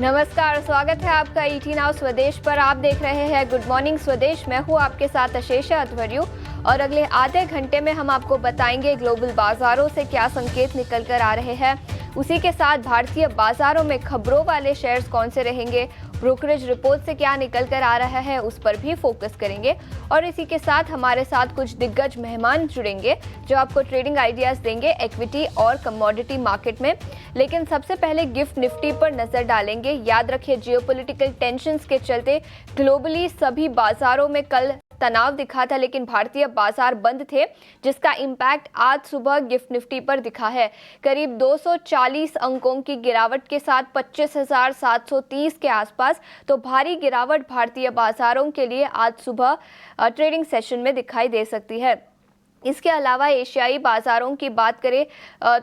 नमस्कार, स्वागत है आपका ईटी नाउ स्वदेश पर। आप देख रहे हैं गुड मॉर्निंग स्वदेश। मैं हूं आपके साथ अशेषा अध्वर्यु और अगले आधे घंटे में हम आपको बताएंगे ग्लोबल बाजारों से क्या संकेत निकल कर आ रहे हैं। उसी के साथ भारतीय बाजारों में खबरों वाले शेयर्स कौन से रहेंगे, ब्रोकरेज रिपोर्ट से क्या निकल कर आ रहा है उस पर भी फोकस करेंगे। और इसी के साथ हमारे साथ कुछ दिग्गज मेहमान जुड़ेंगे जो आपको ट्रेडिंग आइडियाज देंगे इक्विटी और कमोडिटी मार्केट में। लेकिन सबसे पहले गिफ्ट निफ्टी पर नजर डालेंगे। याद रखिए, जियोपॉलिटिकल टेंशंस के चलते ग्लोबली सभी बाजारों में कल तनाव दिखा था, लेकिन भारतीय बाजार बंद थे, जिसका इम्पैक्ट आज सुबह गिफ्ट निफ्टी पर दिखा है। करीब 240 अंकों की गिरावट के साथ 25,730 के आसपास तो भारी गिरावट भारतीय बाजारों के लिए आज सुबह ट्रेडिंग सेशन में दिखाई दे सकती है। इसके अलावा एशियाई बाजारों की बात करें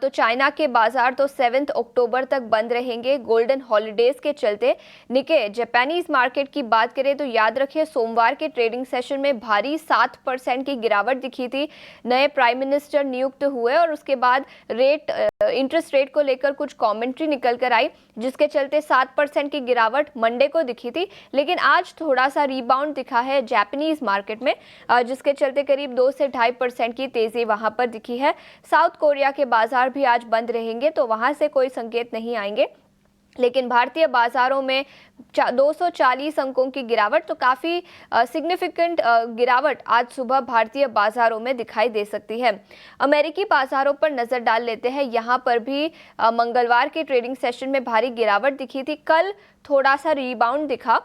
तो चाइना के बाजार तो 7 अक्टूबर तक बंद रहेंगे गोल्डन हॉलीडेज के चलते। निके जापानीज मार्केट की बात करें तो याद रखिए, सोमवार के ट्रेडिंग सेशन में भारी 7% की गिरावट दिखी थी। नए प्राइम मिनिस्टर नियुक्त हुए और उसके बाद इंटरेस्ट रेट को लेकर कुछ कमेंट्री निकल कर आई, जिसके चलते 7% की गिरावट मंडे को दिखी थी। लेकिन आज थोड़ा सा रिबाउंड दिखा है जापानीज मार्केट में, जिसके चलते करीब 2 से 2.5% की तेजी वहां पर दिखी है। साउथ कोरिया के बाजार भी आज बंद रहेंगे तो वहां से कोई संकेत नहीं आएंगे। लेकिन भारतीय बाजारों में 240 अंकों की गिरावट तो काफ़ी सिग्निफिकेंट गिरावट आज सुबह भारतीय बाजारों में दिखाई दे सकती है। अमेरिकी बाजारों पर नज़र डाल लेते हैं। यहाँ पर भी मंगलवार के ट्रेडिंग सेशन में भारी गिरावट दिखी थी। कल थोड़ा सा रिबाउंड दिखा।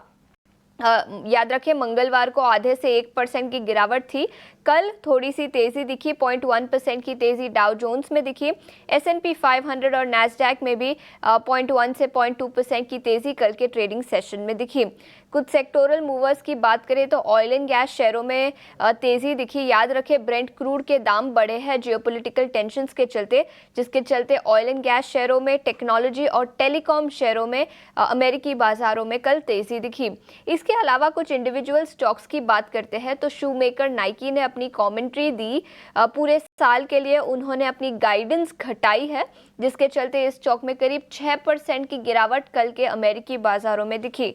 याद रखें, मंगलवार को आधे से 1% की गिरावट थी। कल थोड़ी सी तेजी दिखी, 0.1% की तेजी डाउ जोन्स में दिखी। S&P 500 और नैस्डैक में भी 0.1 से 0.2% की तेजी कल के ट्रेडिंग सेशन में दिखी। कुछ सेक्टोरल मूवर्स की बात करें तो ऑयल एंड गैस शेयरों में तेजी दिखी। याद रखें, ब्रेंट क्रूड के दाम बढ़े हैं जियोपॉलिटिकल टेंशंस के चलते, जिसके चलते ऑयल एंड गैस शेयरों में, टेक्नोलॉजी और टेलीकॉम शेयरों में अमेरिकी बाजारों में कल तेजी दिखी। इसके अलावा कुछ इंडिविजुअल स्टॉक्स की बात करते हैं तो शू मेकर नाइकी ने अपनी कमेंट्री दी। पूरे साल के लिए उन्होंने अपनी गाइडेंस घटाई है, जिसके चलते इस स्टॉक में करीब 6% की गिरावट कल के अमेरिकी बाजारों में दिखी।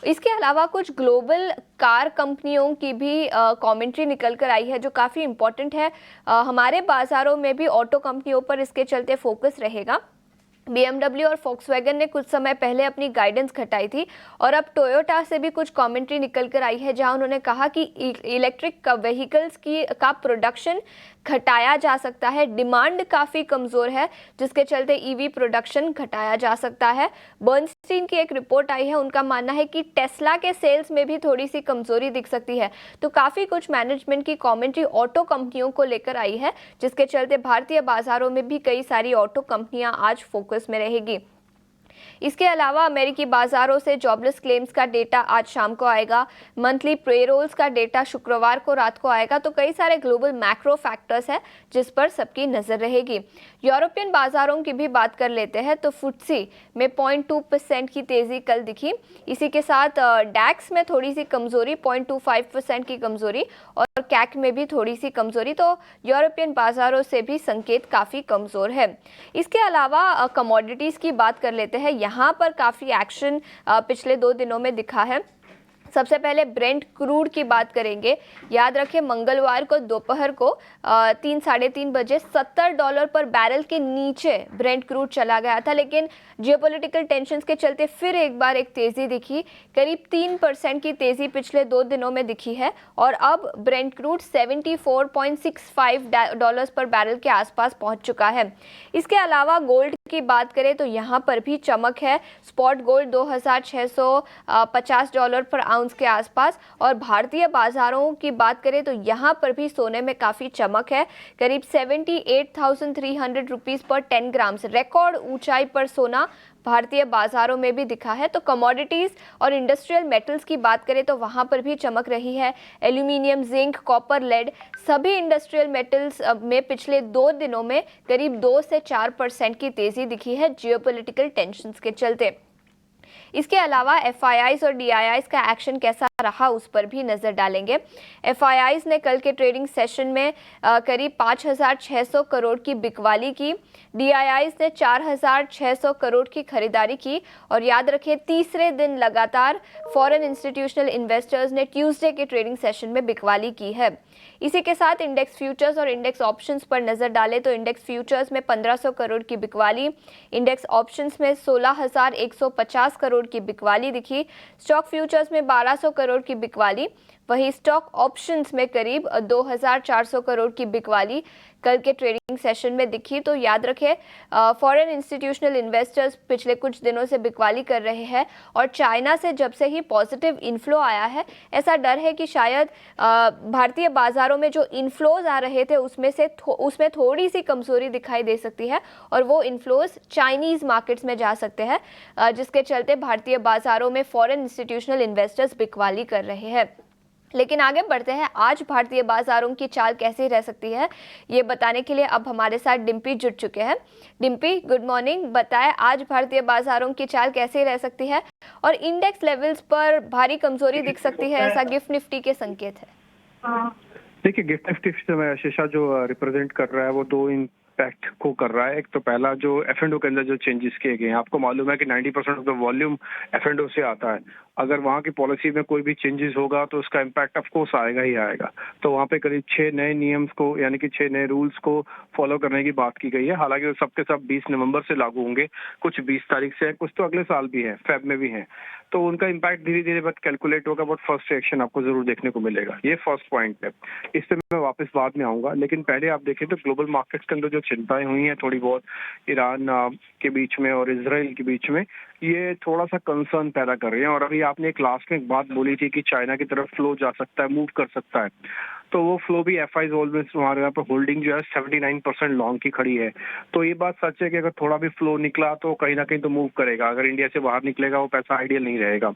इसके अलावा कुछ ग्लोबल कार कंपनियों की भी कमेंट्री निकल कर आई है जो काफ़ी इंपॉर्टेंट है। हमारे बाजारों में भी ऑटो कंपनियों पर इसके चलते फोकस रहेगा। BMW और Volkswagen ने कुछ समय पहले अपनी गाइडेंस घटाई थी और अब टोयोटा से भी कुछ कमेंट्री निकल कर आई है, जहां उन्होंने कहा कि इलेक्ट्रिक व्हीकल्स का प्रोडक्शन घटाया जा सकता है। डिमांड काफ़ी कमज़ोर है, जिसके चलते ईवी प्रोडक्शन घटाया जा सकता है। बर्नस्टीन की एक रिपोर्ट आई है, उनका मानना है कि टेस्ला के सेल्स में भी थोड़ी सी कमज़ोरी दिख सकती है। तो काफ़ी कुछ मैनेजमेंट की कमेंट्री ऑटो कंपनियों को लेकर आई है, जिसके चलते भारतीय बाजारों में भी कई सारी ऑटो कंपनियां आज फोकस में रहेगी। इसके अलावा अमेरिकी बाजारों से जॉबलेस क्लेम्स का डेटा आज शाम को आएगा। मंथली पेरोल्स का डेटा शुक्रवार को रात को आएगा। तो कई सारे ग्लोबल मैक्रो फैक्टर्स हैं जिस पर सबकी नज़र रहेगी। यूरोपियन बाजारों की भी बात कर लेते हैं तो फुट्सी में 0.2% की तेज़ी कल दिखी। इसी के साथ डैक्स में थोड़ी सी कमज़ोरी, 0.25% की कमज़ोरी, और कैक में भी थोड़ी सी कमज़ोरी। तो यूरोपियन बाजारों से भी संकेत काफ़ी कमज़ोर है। इसके अलावा कमोडिटीज़ की बात कर लेते हैं। यहाँ पर काफ़ी एक्शन पिछले 2 दिनों में दिखा है। सबसे पहले ब्रेंट क्रूड की बात करेंगे। याद रखें, मंगलवार को दोपहर को 3-3:30 बजे $70 पर बैरल के नीचे ब्रेंट क्रूड चला गया था, लेकिन जियोपॉलिटिकल टेंशंस के चलते फिर एक बार एक तेज़ी दिखी। करीब 3% की तेज़ी पिछले 2 दिनों में दिखी है और अब ब्रेंट क्रूड $74.65 पर बैरल के आसपास पहुंच चुका है। इसके अलावा गोल्ड की बात करें तो यहाँ पर भी चमक है। स्पॉट गोल्ड $2,650 पर आउंस के आसपास, और भारतीय बाजारों की बात करें तो यहाँ पर भी सोने में काफ़ी चमक है। करीब 78,300 रुपीज़ पर 10 ग्राम से रिकॉर्ड ऊंचाई पर सोना भारतीय बाजारों में भी दिखा है। तो कमोडिटीज़ और इंडस्ट्रियल मेटल्स की बात करें तो वहाँ पर भी चमक रही है। एल्यूमिनियम, जिंक, कॉपर, लेड, सभी इंडस्ट्रियल मेटल्स में पिछले 2 दिनों में करीब 2 से 4% की तेज़ी दिखी है जियोपॉलिटिकल टेंशंस के चलते। इसके अलावा एफआईआईज और डीआईआईज का एक्शन कैसा रहा उस पर भी नजर डालेंगे। एफआईआईज ने कल के ट्रेडिंग सेशन में करीब 5,600 करोड़ की बिकवाली की, डीआईआईज ने 4,600 करोड़ की खरीदारी की। और याद रखें, तीसरे दिन लगातार फॉरेन इंस्टीट्यूशनल इन्वेस्टर्स ने ट्यूसडे के ट्रेडिंग सेशन में बिकवाली की है। इसी के साथ इंडेक्स फ्यूचर्स और इंडेक्स ऑप्शंस पर नजर डालें तो इंडेक्स फ्यूचर्स में 1,500 करोड़ की बिकवाली, इंडेक्स ऑप्शंस में 16,150 करोड़ की बिकवाली दिखी। स्टॉक फ्यूचर्स में 1,200 करोड़ की बिकवाली, वहीं स्टॉक ऑप्शंस में करीब 2,400 करोड़ की बिकवाली कल के ट्रेडिंग सेशन में दिखी। तो याद रखें, फॉरेन इंस्टीट्यूशनल इन्वेस्टर्स पिछले कुछ दिनों से बिकवाली कर रहे हैं और चाइना से जब से ही पॉजिटिव इनफ्लो आया है, ऐसा डर है कि शायद भारतीय बाजारों में जो इनफ्लोज आ रहे थे उसमें थोड़ी सी कमजोरी दिखाई दे सकती है और वो इनफ्लोज चाइनीज मार्केट्स में जा सकते हैं, जिसके चलते भारतीय बाजारों में फॉरेन इंस्टीट्यूशनल इन्वेस्टर्स बिकवाली कर रहे हैं। लेकिन आगे बढ़ते हैं, आज भारतीय बाजारों की चाल कैसी रह सकती है ये बताने के लिए अब हमारे साथ डिम्पी जुड़ चुके हैं। Dimpy, good morning. बताएं आज भारतीय बाजारों की चाल कैसी रह सकती है और इंडेक्स लेवल्स पर भारी कमजोरी दिख सकती है, ऐसा गिफ्ट निफ्टी के संकेत है। देखिए, गिफ्ट निफ्टी समय आशीषा जो रिप्रेजेंट कर रहा है वो दो इम्पैक्ट को कर रहा है। एक तो पहला जो F&O के अंदर जो चेंजेस किए गए हैं, आपको मालूम है कि 90% ऑफ द वॉल्यूम F&O से आता है। अगर वहाँ की पॉलिसी में कोई भी चेंजेस होगा तो उसका इम्पैक्ट ऑफ कोर्स आएगा ही आएगा। तो वहाँ पे करीब 6 नए नियम्स को यानी कि 6 नए रूल्स को फॉलो करने की बात की गई है। हालांकि वो सबके सब 20 नवंबर से लागू होंगे, कुछ 20 तारीख से है, कुछ तो अगले साल भी है, फेब में भी है। तो उनका इम्पैक्ट धीरे धीरे बट कैलकुलेट होगा, बट फर्स्ट रिएक्शन आपको जरूर देखने को मिलेगा। ये फर्स्ट पॉइंट है, इस पे मैं वापस बाद में आऊंगा। लेकिन पहले आप देखें तो ग्लोबल मार्केट्स के अंदर जो चिंताएं हुई हैं थोड़ी बहुत ईरान के बीच में और इजराइल के बीच में, ये थोड़ा सा कंसर्न पैदा कर रही है। और अभी आपने एक लास्ट में एक बात बोली थी कि चाइना की तरफ फ्लो जा सकता है, मूव कर सकता है, तो वो फ्लो भी एफआईज ऑलवेज हमारे यहाँ पर होल्डिंग जो है 79% लॉन्ग की खड़ी है। तो ये बात सच है कि अगर थोड़ा भी फ्लो निकला तो कहीं ना कहीं तो मूव करेगा। अगर इंडिया से बाहर निकलेगा वो पैसा आइडियल नहीं रहेगा।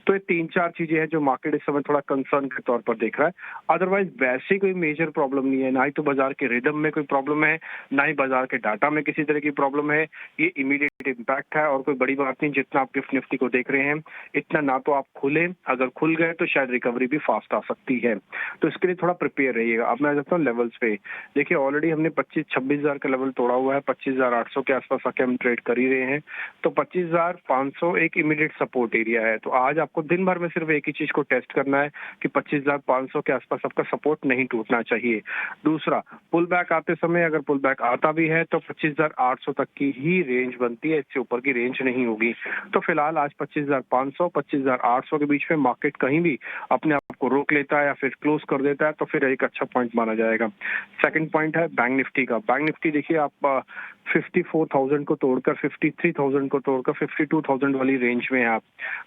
तो ये 3-4 चीजें हैं जो मार्केट इस समय थोड़ा कंसर्न के तौर पर देख रहा है। अदरवाइज वैसे कोई मेजर प्रॉब्लम नहीं है, ना ही तो बाजार के रिदम में कोई प्रॉब्लम है, ना ही बाजार के डाटा में किसी तरह की प्रॉब्लम है। ये इमीडिएट इम्पैक्ट है और कोई बड़ी बात नहीं। जितना आप गिफ्ट निफ्टी को देख रहे हैं इतना ना तो आप खुले, अगर खुल गए तो शायद रिकवरी भी फास्ट आ सकती है। तो इसके लिए थोड़ा प्रिपेयर रहिएगा। अब मैं आ जाता हूँ लेवल्स पे। देखिए, ऑलरेडी हमने 25-26,000 का लेवल तोड़ा हुआ है, 25,800 के आसपास आके हम ट्रेड कर ही रहे हैं। तो 25,500 एक इमीडिएट सपोर्ट एरिया है। तो आज आपको दिन भर में सिर्फ एक ही चीज को टेस्ट करना है कि 25,500 के आसपास आपका सपोर्ट नहीं टूटना चाहिए। दूसरा, पुल बैक आते समय अगर पुल बैक आता भी है तो 25,800 तक की ही रेंज बनती है, इससे ऊपर की रेंज नहीं होगी। तो फिलहाल आज 25,500 25,800 के बीच में मार्केट कहीं भी अपने आप को रोक लेता है या फिर क्लोज कर देता है तो फिर एक अच्छा पॉइंट माना जाएगा। सेकंड पॉइंट है बैंक निफ्टी का। बैंक निफ्टी देखिए, आप 54,000 को तोड़कर 53,000 को तोड़कर 52,000 वाली रेंज में है आप।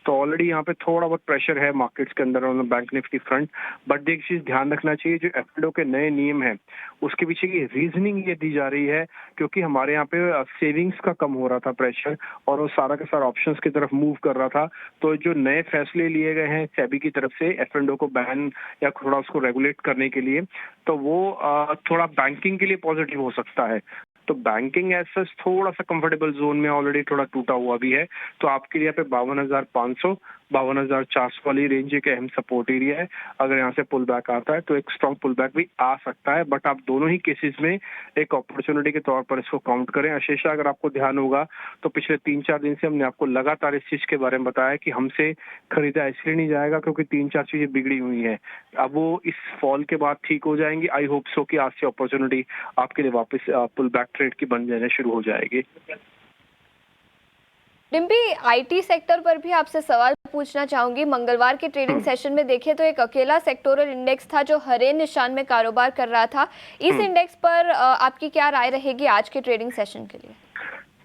तो ऑलरेडी यहाँ पे थोड़ा बहुत प्रेशर है मार्केट्स के अंदर on bank Nifty front. But एक चीज ध्यान रखना चाहिए, जो F&O के नए नियम है उसके पीछे की रीजनिंग ये दी जा रही है क्योंकि हमारे यहाँ पे सेविंग्स का कम हो रहा था प्रेशर और वो सारा का सारा ऑप्शंस की तरफ मूव कर रहा था। तो जो नए फैसले लिए गए हैं सेबी की तरफ से F&O को बैन या थोड़ा उसको रेगुलेट करने के लिए, तो वो थोड़ा बैंकिंग के लिए पॉजिटिव हो सकता है। तो बैंकिंग ऐसा थोड़ा सा कंफर्टेबल जोन में ऑलरेडी थोड़ा टूटा हुआ भी है। तो आपके लिए पे 52,500 52,400 वाली रेंज एक अहम सपोर्ट एरिया है। अगर यहाँ से पुल बैक आता है तो एक स्ट्रॉन्ग पुल बैक भी आ सकता है, बट आप दोनों ही केसेस में एक अपॉर्चुनिटी के तौर पर इसको काउंट करें। आशीषा, अगर आपको ध्यान होगा तो पिछले 3-4 दिन से हमने आपको लगातार इस चीज के बारे में बताया कि हमसे खरीदा इसलिए नहीं जाएगा क्योंकि 3-4 चीजें बिगड़ी हुई हैं। अब वो इस फॉल के बाद ठीक हो जाएंगी। आई होप सो कि आज से अपॉर्चुनिटी आपके लिए वापस पुल बैक ट्रेड की बन जाने शुरू हो जाएगी। डिम्पी, आईटी सेक्टर पर भी आपसे सवाल पूछना चाहूंगी। मंगलवार के ट्रेडिंग सेशन में देखें तो एक अकेला सेक्टोरल इंडेक्स था जो हरे निशान में कारोबार कर रहा था। इस इंडेक्स पर आपकी क्या राय रहेगी आज के ट्रेडिंग सेशन के लिए?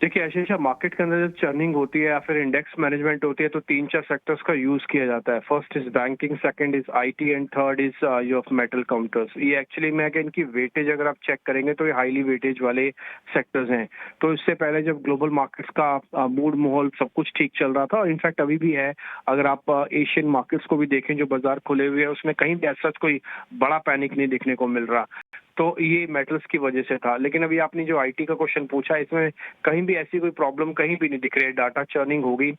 देखिए आशीषा, मार्केट के अंदर जब चर्निंग होती है या फिर इंडेक्स मैनेजमेंट होती है तो 3-4 सेक्टर्स का यूज किया जाता है। First is banking, second is IT and third is your metal counters. ये एक्चुअली मैं कि इनकी वेटेज अगर आप चेक करेंगे तो ये हाईली वेटेज वाले सेक्टर्स हैं। तो इससे पहले जब ग्लोबल मार्केट्स का मूड माहौल सब कुछ ठीक चल रहा था और इनफैक्ट अभी भी है, अगर आप एशियन मार्केट्स को भी देखें जो बाजार खुले हुए हैं उसमें कहीं भी ऐसा कोई बड़ा पैनिक नहीं देखने को मिल रहा। तो ये मेटल्स की वजह से था। लेकिन अभी आपने जो आईटी का क्वेश्चन पूछा, इसमें कहीं भी ऐसी कोई प्रॉब्लम कहीं भी नहीं दिख रही है। डाटा चर्निंग होगी।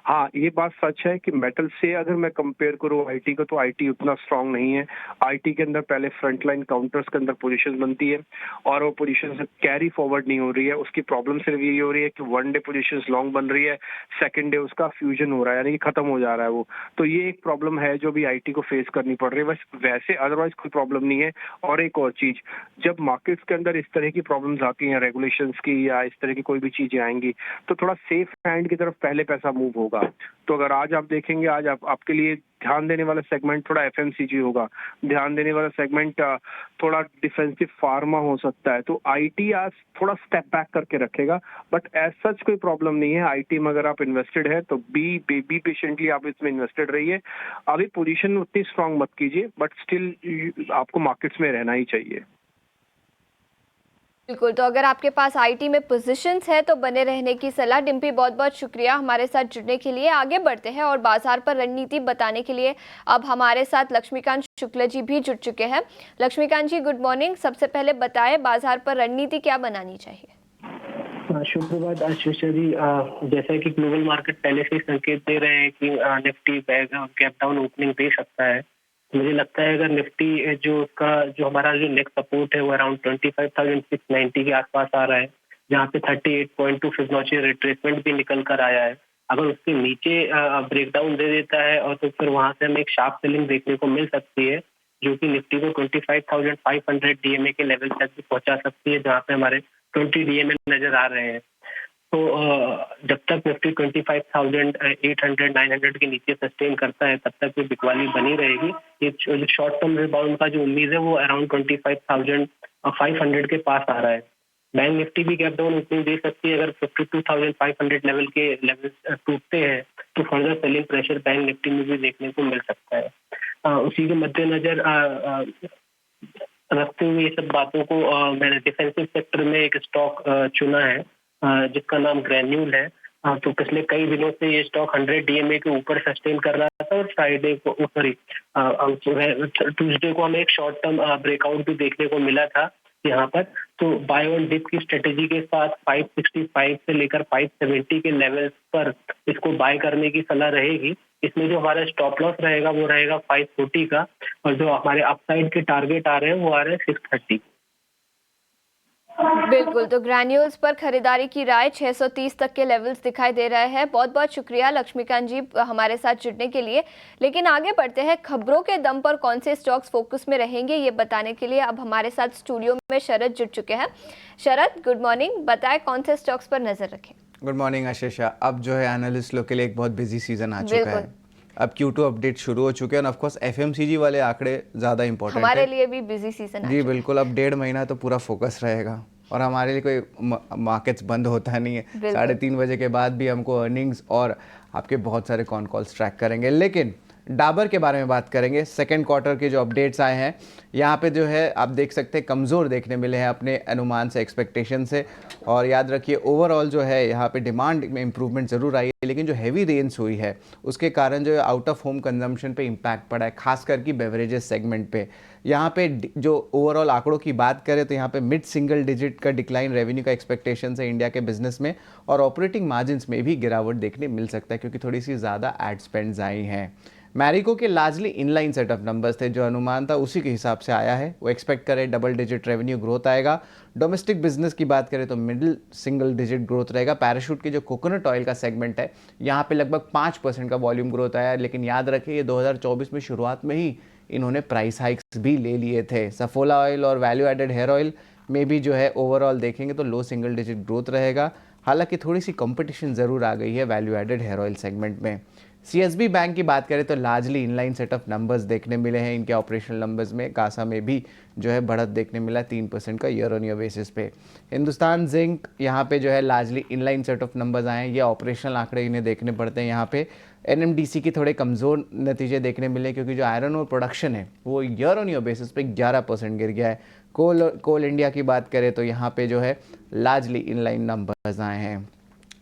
हाँ, ये बात सच है कि मेटल से अगर मैं कंपेयर करूँ आईटी को, तो आईटी उतना स्ट्रांग नहीं है। आईटी के अंदर पहले फ्रंटलाइन काउंटर्स के अंदर पोजीशन बनती है और वो पोजीशन से कैरी फॉरवर्ड नहीं हो रही है। उसकी प्रॉब्लम सिर्फ यही हो रही है कि वन डे पोजीशन लॉन्ग बन रही है, सेकेंड डे उसका फ्यूजन हो रहा है, यानी कि खत्म हो जा रहा है वो। तो ये एक प्रॉब्लम है जो भी आईटी को फेस करनी पड़ रही है। बस वैसे अदरवाइज कोई प्रॉब्लम नहीं है। और एक और चीज, जब मार्केट्स के अंदर इस तरह की प्रॉब्लम्स आती हैं, रेगुलेशंस की या इस तरह की कोई भी चीजें आएंगी, तो थोड़ा सेफ हैंड की तरफ पहले पैसा मूव होगा। तो अगर आज आप देखेंगे, आज आपके लिए ध्यान देने वाला सेगमेंट थोड़ा एफएमसीजी होगा, ध्यान देने वाला सेगमेंट थोड़ा डिफेंसिव फार्मा हो सकता है। तो आईटी आज थोड़ा स्टेप बैक करके रखेगा, बट एज सच कोई प्रॉब्लम नहीं है। आईटी में अगर आप इन्वेस्टेड है तो बी पेशेंटली आप इसमें इन्वेस्टेड रहिए। अभी पोजीशन उतनी स्ट्रांग मत कीजिए, बट स्टिल आपको मार्केट्स में रहना ही चाहिए। बिल्कुल, तो अगर आपके पास आईटी में पोजीशंस है तो बने रहने की सलाह। डिम्पी, बहुत बहुत शुक्रिया हमारे साथ जुड़ने के लिए। आगे बढ़ते हैं और बाजार पर रणनीति बताने के लिए अब हमारे साथ लक्ष्मीकांत शुक्ला जी भी जुड़ चुके हैं। लक्ष्मीकांत जी, गुड मॉर्निंग। सबसे पहले बताएं, बाजार पर रणनीति क्या बनानी चाहिए? शुभ प्रभात आशीष जी। जैसा कि ग्लोबल मार्केट पहले से ही संकेत दे रहे हैं कि निफ्टी गैप डाउन ओपनिंग दे सकता है। मुझे लगता है अगर निफ्टी जो हमारा जो नेक्स्ट सपोर्ट है वो अराउंड 25,690 के आसपास आ रहा है, जहाँ पे 38.2 फिबोनाची रिट्रेसमेंट भी निकल कर आया है। अगर उसके नीचे ब्रेकडाउन दे देता है और तो फिर वहां से हमें एक शार्प सेलिंग देखने को मिल सकती है, जो कि निफ्टी को 25,500 डीएमए के लेवल तक भी पहुंचा सकती है, जहाँ पे हमारे 20 डीएमए नजर आ रहे हैं। तो जब तक निफ्टी 25,800 900 के नीचे सस्टेन करता है, तब तक ये बिकवाली बनी रहेगी। ये जो शॉर्ट टर्म रिबाउंड का जो उम्मीद है वो अराउंड 25,500 के पास आ रहा है। बैंक निफ्टी भी गैप डाउन ओपनिंग दे सकती है। अगर 52,500 लेवल के लेवल टूटते हैं तो further selling pressure bank Nifty में भी देखने को मिल सकता है। उसी के मद्देनजर रखते हुए ये सब बातों को मैंने डिफेंसिव सेक्टर में एक स्टॉक चुना है जिसका नाम ग्रैन्यूल है। तो पिछले कई दिनों से ये स्टॉक 100 डीएमए के ऊपर सस्टेन कर रहा था और फ्राइडे को ट्यूसडे को हमें एक शॉर्ट टर्म ब्रेकआउट भी देखने को मिला था यहाँ पर। तो बाय ऑन डिप की स्ट्रेटेजी के साथ 565 से लेकर 570 के लेवल्स पर इसको बाय करने की सलाह रहेगी। इसमें जो हमारा स्टॉप लॉस रहेगा वो रहेगा 540 का, और जो हमारे अपसाइड के टारगेट आ रहे हैं वो आ रहे हैं 630। बिल्कुल, तो ग्रैन्यूल्स पर खरीदारी की राय 630 तक के लेवल्स दिखाई दे रहे हैं। बहुत बहुत शुक्रिया लक्ष्मीकांत जी हमारे साथ जुड़ने के लिए। लेकिन आगे बढ़ते हैं, खबरों के दम पर कौन से स्टॉक्स फोकस में रहेंगे ये बताने के लिए अब हमारे साथ स्टूडियो में शरद जुड़ चुके हैं। Sharad, good morning. बताएं कौन से स्टॉक्स पर नजर रखें? Good morning Ashisha. अब जो है एनालिस्ट लोग के लिए एक बहुत बिजी सीजन आ चुका है। अब Q2 अपडेट शुरू हो चुके हैं और ऑफ कोर्स एफएमसीजी वाले आंकड़े ज़्यादा इंपॉर्टेंट है हमारे लिए भी बिजी सीजन जी बिल्कुल। अब 1.5 महीना तो पूरा फोकस रहेगा और हमारे लिए कोई मार्केट्स बंद होता नहीं है। 3:30 बजे के बाद भी हमको अर्निंग्स और आपके बहुत सारे कॉन कॉल्स ट्रैक करेंगे। लेकिन डाबर के बारे में बात करेंगे। सेकेंड क्वार्टर के जो अपडेट्स आए हैं यहाँ पे जो है आप देख सकते हैं कमज़ोर देखने मिले हैं अपने अनुमान से, एक्सपेक्टेशन से। और याद रखिए ओवरऑल जो है यहाँ पे डिमांड में इंप्रूवमेंट ज़रूर आई है, लेकिन जो हैवी रेंस हुई है उसके कारण जो है आउट ऑफ होम कंजम्पशन पे इम्पैक्ट पड़ा है, खासकर की बेवरेजेस सेगमेंट पे। यहाँ पे जो ओवरऑल आंकड़ों की बात करें तो यहाँ पे मिड सिंगल डिजिट का डिक्लाइन रेवेन्यू का एक्सपेक्टेशन है इंडिया के बिजनेस में, और ऑपरेटिंग मार्जिन्स में भी गिरावट देखने मिल सकता है क्योंकि थोड़ी सी ज़्यादा एड स्पेंड्स आई हैं। मैरिको के largely inline set of numbers थे, जो अनुमान था उसी के हिसाब से आया है। वो एक्सपेक्ट करें डबल डिजिट रेवेन्यू ग्रोथ आएगा। डोमेस्टिक बिजनेस की बात करें तो मिडिल सिंगल डिजिट ग्रोथ रहेगा। पैराशूट के जो कोकोनट ऑयल का सेगमेंट है यहाँ पे लगभग 5% का वॉल्यूम ग्रोथ आया है, लेकिन याद रखें ये 2024 में शुरुआत में ही इन्होंने प्राइस हाइक्स भी ले लिए थे। सफोला ऑयल और वैल्यू एडेड हेयर ऑयल में भी जो है ओवरऑल देखेंगे तो लो सिंगल डिजिट ग्रोथ रहेगा। हालांकि थोड़ी सी कंपटीशन ज़रूर आ गई है value added hair oil segment में। सीएसबी बैंक की बात करें तो largely inline set of numbers देखने मिले हैं इनके ऑपरेशनल नंबर्स में। कासा में भी जो है बढ़त देखने मिला 3% का ईयर ऑन ईयर बेसिस पे। हिंदुस्तान जिंक यहाँ पे जो है largely inline set of numbers आए हैं। ये ऑपरेशनल आंकड़े इन्हें देखने पड़ते हैं। यहाँ पे एनएमडीसी की थोड़े कमज़ोर नतीजे देखने मिले क्योंकि जो आयरन और प्रोडक्शन है वो ईयर ऑन ईयर बेसिस पे 11% गिर गया है। कोल इंडिया की बात करें तो यहाँ पे जो है लार्जली इनलाइन नंबर्स आए हैं।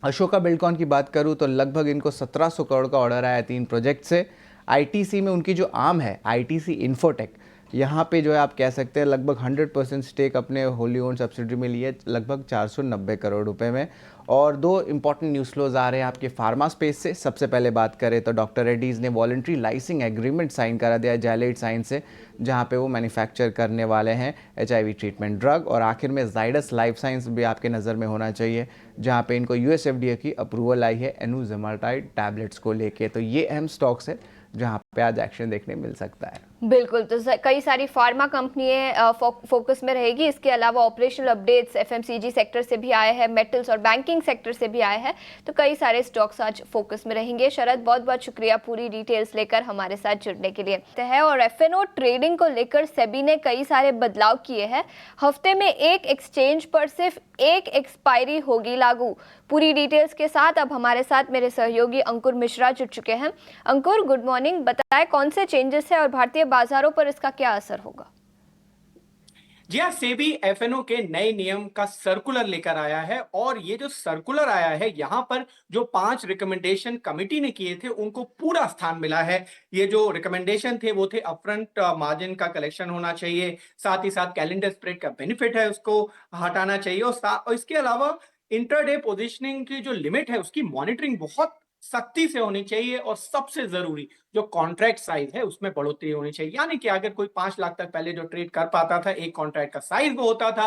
अशोका बिल्डकॉन की बात करूं तो लगभग इनको 1700 करोड़ का ऑर्डर आया 3 प्रोजेक्ट से। आईटीसी में उनकी जो आर्म है आईटीसी इन्फोटेक, यहाँ पे जो है आप कह सकते हैं लगभग 100% स्टेक अपने होली ओन सब्सिडरी में लिए लगभग 490 करोड़ रुपए में। और दो इंपॉर्टेंट न्यूज़ फ्लोज आ रहे हैं आपके फार्मा स्पेस से। सबसे पहले बात करें तो डॉक्टर रेड्डीज़ ने वॉलंटरी लाइसेंसिंग एग्रीमेंट साइन करा दिया जाइलिड साइंस से, जहाँ पे वो मैन्युफैक्चर करने वाले हैं HIV ट्रीटमेंट ड्रग। और आखिर में जाइडस लाइफ साइंस भी आपके नज़र में होना चाहिए, जहाँ पे इनको US FDA की अप्रूवल आई है एनुजेमाटाइड टैबलेट्स को लेके। तो ये अहम स्टॉक्स है जहाँ पे आज एक्शन देखने मिल सकता है। बिल्कुल, तो कई सारी फार्मा कंपनियां फोकस में रहेगी। इसके अलावा ऑपरेशनल अपडेट्स FMCG सेक्टर से भी आए हैं, मेटल्स और बैंकिंग सेक्टर से भी आए हैं, तो कई सारे स्टॉक्स आज फोकस में रहेंगे। शरद, बहुत बहुत शुक्रिया पूरी डिटेल्स लेकर हमारे साथ जुड़ने के लिए है। और FNO ट्रेडिंग को लेकर सेबी ने कई सारे बदलाव किए हैं। हफ्ते में एक एक्सचेंज पर सिर्फ एक एक्सपायरी होगी लागू। पूरी डिटेल्स के साथ अब हमारे साथ मेरे सहयोगी अंकुर मिश्रा जुड़ चुके हैं। अंकुर, गुड मॉर्निंग। बताएं कौन से चेंजेस है और भारतीय बाजारों पर इसका क्या असर होगा? जी हाँ, सेबी FNO के नए नियम का सर्कुलर लेकर आया है और ये जो सर्कुलर आया है यहाँ पर जो 5 रिकमेंडेशन कमेटी ने किए थे उनको पूरा स्थान मिला है। ये जो रिकमेंडेशन थे वो थे अपफ्रंट मार्जिन का कलेक्शन होना चाहिए, साथ ही साथ कैलेंडर स्प्रेड का बेनिफिट है उसको हटाना चाहिए और इसके अलावा इंटरडे पोजीशनिंग की जो लिमिट है उसकी मॉनिटरिंग बहुत सख्ती से होनी चाहिए और सबसे जरूरी जो कॉन्ट्रैक्ट साइज है उसमें बढ़ोतरी होनी चाहिए। यानी कि अगर कोई 5 लाख तक पहले जो ट्रेड कर पाता था, एक कॉन्ट्रैक्ट का साइज वो होता था,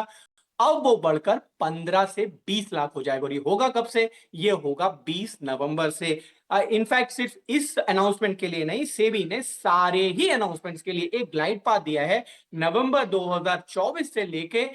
अब वो बढ़कर 15 से 20 लाख हो जाएगा। और ये होगा कब से? ये होगा 20 नवंबर से। इनफैक्ट सिर्फ इस अनाउंसमेंट के लिए नहीं, सेबी ने सारे ही अनाउंसमेंट्स के लिए एक ग्लाइड पाथ दिया है। नवंबर 2024 से लेके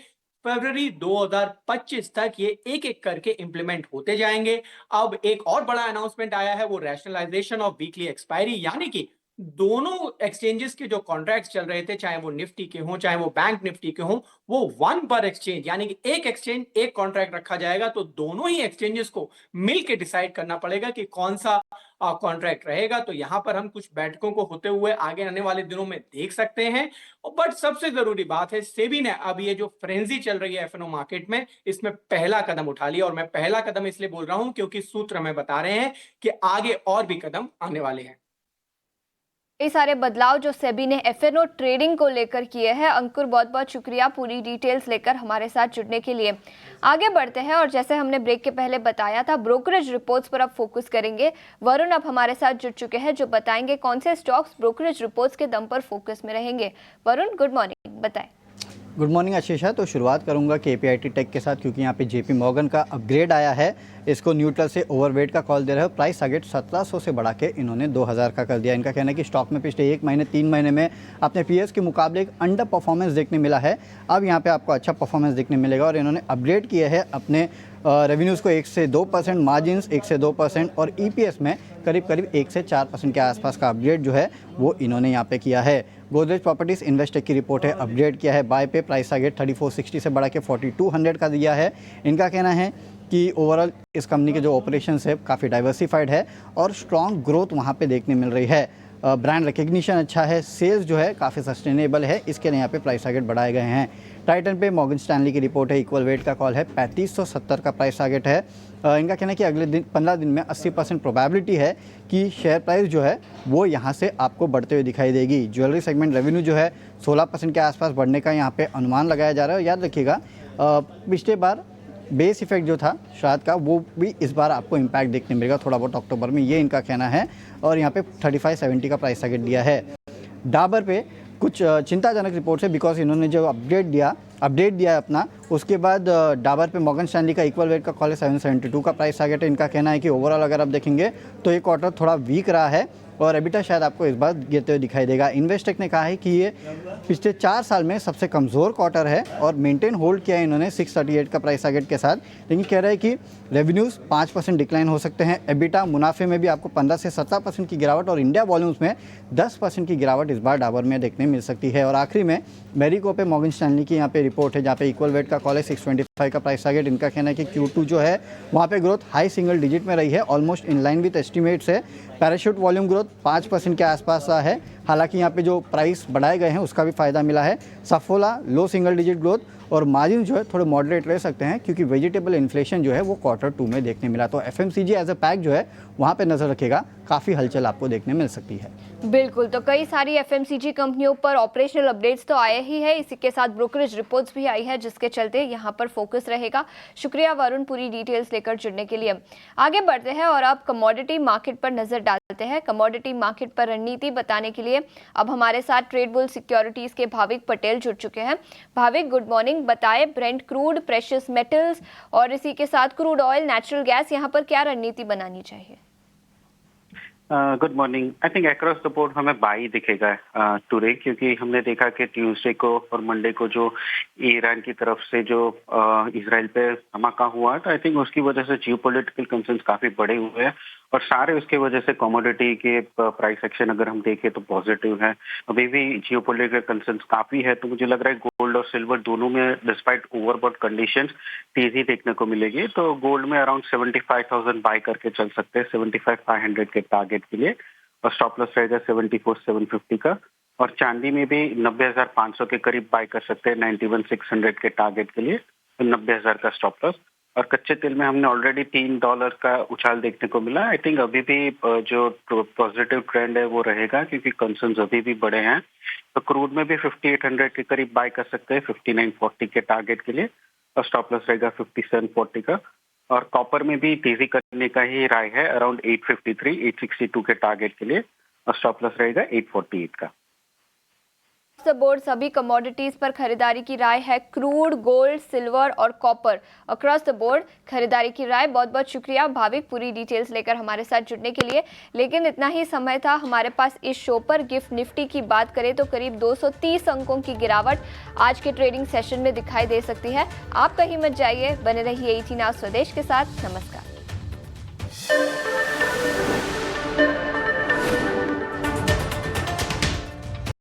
फरवरी 2025 तक ये एक एक करके इंप्लीमेंट होते जाएंगे। अब एक और बड़ा अनाउंसमेंट आया है, वो रैशनलाइजेशन ऑफ वीकली एक्सपायरी, यानी कि दोनों एक्सचेंजेस के जो कॉन्ट्रैक्ट्स चल रहे थे, चाहे वो निफ्टी के हों चाहे वो बैंक निफ्टी के हों, वो 1 पर एक्सचेंज यानी कि एक एक्सचेंज एक कॉन्ट्रैक्ट रखा जाएगा। तो दोनों ही एक्सचेंजेस को मिलकर डिसाइड करना पड़ेगा कि कौन सा कॉन्ट्रैक्ट रहेगा। तो यहां पर हम कुछ बैठकों को होते हुए आगे आने वाले दिनों में देख सकते हैं। बट सबसे जरूरी बात है, सेबी ने अब ये जो फ्रेंजी चल रही है FNO मार्केट में, इसमें पहला कदम उठा लिया। और मैं पहला कदम इसलिए बोल रहा हूं क्योंकि सूत्र हमें बता रहे हैं कि आगे और भी कदम आने वाले हैं। ये सारे बदलाव जो सेबी ने FNO ट्रेडिंग को लेकर किए हैं। अंकुर, बहुत बहुत शुक्रिया पूरी डिटेल्स लेकर हमारे साथ जुड़ने के लिए। आगे बढ़ते हैं और जैसे हमने ब्रेक के पहले बताया था, ब्रोकरेज रिपोर्ट्स पर अब फोकस करेंगे। वरुण अब हमारे साथ जुड़ चुके हैं जो बताएंगे कौन से स्टॉक्स ब्रोकरेज रिपोर्ट्स के दम पर फोकस में रहेंगे। वरुण, गुड मॉर्निंग, बताएं। Good morning Ashisha. तो शुरुआत करूंगा KPIT टेक के साथ, क्योंकि यहाँ पे JP मॉर्गन का अपग्रेड आया है। इसको न्यूट्रल से ओवरवेट का कॉल दे रहे हो। प्राइस टारगेट 1700 से बढ़ा के इन्होंने 2000 का कर दिया। इनका कहना है कि स्टॉक में पिछले 1 महीने 3 महीने में अपने पीएस के मुकाबले एक अंडर परफॉर्मेंस देखने मिला है। अब यहाँ पे आपको अच्छा परफॉर्मेंस देखने मिलेगा और इन्होंने अपग्रेड किया है अपने रेवेन्यूज़ को 1 से 2%, मार्जिन्स 1 से 2% और EPS में करीब करीब 1 से 4% के आसपास का अपग्रेड जो है वो इन्होंने यहाँ पे किया है। गोदरेज प्रॉपर्टीज इन्वेस्टेक की रिपोर्ट है, अपग्रेड किया है। बाय पे प्राइस टारगेट 3460 से बढ़ा के 4200 का दिया है। इनका कहना है कि ओवरऑल इस कंपनी के जो ऑपरेशंस है काफ़ी डाइवर्सिफाइड है और स्ट्रॉन्ग ग्रोथ वहाँ पे देखने मिल रही है। ब्रांड रिकग्निशन अच्छा है, सेल्स जो है काफ़ी सस्टेनेबल है, इसके लिए यहाँ पे प्राइस टारगेट बढ़ाए गए हैं। टाइटन पे मॉर्गन स्टैनली की रिपोर्ट है, इक्वल वेट का कॉल है, 3570 का प्राइस टारगेट है। इनका कहना है कि अगले दिन 15 दिन में 80% प्रोबेबिलिटी है कि शेयर प्राइस जो है वो यहाँ से आपको बढ़ते हुए दिखाई देगी। ज्वेलरी सेगमेंट रेवेन्यू जो है 16% के आसपास बढ़ने का यहाँ पे अनुमान लगाया जा रहा है। याद रखिएगा पिछले बार बेस इफेक्ट जो था श्राद्ध का वो भी इस बार आपको इम्पैक्ट देखने मिलेगा थोड़ा बहुत अक्टूबर में, ये इनका कहना है। और यहाँ पे 3570 का प्राइस टारगेट दिया है। डाबर पे कुछ चिंताजनक रिपोर्ट्स है, बिकॉज इन्होंने जो अपडेट दिया है अपना, उसके बाद डाबर पे मॉर्गन स्टैनली का इक्वल वेट का कॉल है, 772 का प्राइस टारगेट है। इनका कहना है कि ओवरऑल अगर आप देखेंगे तो ये क्वार्टर थोड़ा वीक रहा है और एबिटा शायद आपको इस बार गिरते हुए दिखाई देगा। इन्वेस्टेक ने कहा है कि ये पिछले 4 साल में सबसे कमज़ोर क्वार्टर है और मेंटेन होल्ड किया है इन्होंने 638 का प्राइस टारगेट के साथ। लेकिन कह रहे हैं कि रेवेन्यूज़ 5% डिक्लाइन हो सकते हैं, एबिटा मुनाफे में भी आपको 15 से 17% की गिरावट और इंडिया वॉल्यूम्स में 10% की गिरावट इस बार डाबर में देखने मिल सकती है। और आखिरी में मेरिको पे मॉर्गन स्टैनली की यहाँ पे रिपोर्ट है, जहाँ पे इक्वल वेट का कॉल है, 625 का प्राइस टारगेट। इनका कहना है कि Q2 जो है वहाँ पे ग्रोथ हाई सिंगल डिजिट में रही है, almost in line with estimates है। पैराशूट वॉल्यूम ग्रोथ 5% के आसपास रहा है, हालांकि यहाँ पे जो प्राइस बढ़ाए गए हैं उसका भी फायदा मिला है। सफोला लो सिंगल डिजिट ग्रोथ और मार्जिन जो है थोड़े मॉडरेट रह सकते हैं क्योंकि वेजिटेबल इन्फ्लेशन जो है वो Q2 में देखने मिला। तो FMCG एज अ पैक जो है वहाँ पे नज़र रखेगा, काफ़ी हलचल आपको देखने मिल सकती है। बिल्कुल, तो कई सारी FMCG कंपनियों पर ऑपरेशनल अपडेट्स तो आए ही है, इसी के साथ ब्रोकरेज रिपोर्ट्स भी आई है जिसके चलते यहाँ पर फोकस रहेगा। शुक्रिया वरुण, पूरी डिटेल्स लेकर जुड़ने के लिए। आगे बढ़ते हैं और अब कमोडिटी मार्केट पर नजर डालते हैं। कमोडिटी मार्केट पर रणनीति बताने के लिए अब हमारे साथ ट्रेड बुल सिक्योरिटीज के भाविक पटेल जुड़ चुके हैं। Bhavik, good morning. बताए ब्रेंट क्रूड, प्रेशियस मेटल्स और इसी के साथ क्रूड ऑयल, नेचुरल गैस, यहाँ पर क्या रणनीति बनानी चाहिए? Good morning. I think across the board हमें बाई दिखेगा टुडे, क्योंकि हमने देखा कि ट्यूसडे को और मंडे को जो ईरान की तरफ से जो इसराइल पे धमाका हुआ, तो आई थिंक उसकी वजह से जियोपॉलिटिकल कंसर्न्स काफी बड़े हुए हैं और सारे उसके वजह से कमोडिटी के प्राइस एक्शन अगर हम देखें तो पॉजिटिव है। अभी भी जियोपॉलिटिकल कंसर्न्स काफी है, तो मुझे लग रहा है गोल्ड और सिल्वर दोनों में डिस्पाइट ओवरबॉट कंडीशंस तेजी देखने को मिलेगी। तो गोल्ड में अराउंड 75,000 बाय करके चल सकते हैं 75,500 के टारगेट के लिए, और स्टॉप लॉस रहेगा 74,750 का। और चांदी में भी 90,500 के करीब बाय कर सकते हैं 91,600 के टारगेट के लिए, 90,000 का स्टॉप लॉस। और कच्चे तेल में हमने ऑलरेडी $3 का उछाल देखने को मिला। आई थिंक अभी भी जो पॉजिटिव ट्रेंड है वो रहेगा, क्योंकि कंसर्न्स अभी भी बड़े हैं। तो क्रूड में भी 5800 के करीब बाय कर सकते हैं 5940 के टारगेट के लिए, और स्टॉप लॉस रहेगा 5740 का। और कॉपर में भी तेजी करने का ही राय है अराउंड 853 862 के टारगेट के लिए, और स्टॉप लॉस रहेगा 848 का। बोर्ड सभी कमोडिटीज पर खरीदारी की राय है, क्रूड, गोल्ड, सिल्वर और कॉपर, अक्रॉस द बोर्ड खरीदारी की राय। बहुत बहुत शुक्रिया भाविक, पूरी डिटेल्स लेकर हमारे साथ जुड़ने के लिए। लेकिन इतना ही समय था हमारे पास इस शो पर। गिफ्ट निफ्टी की बात करें तो करीब 230 अंकों की गिरावट आज के ट्रेडिंग सेशन में दिखाई दे सकती है। आप कहीं मत जाइए, बने रहिए 18 आवर स्वदेश के साथ। नमस्कार।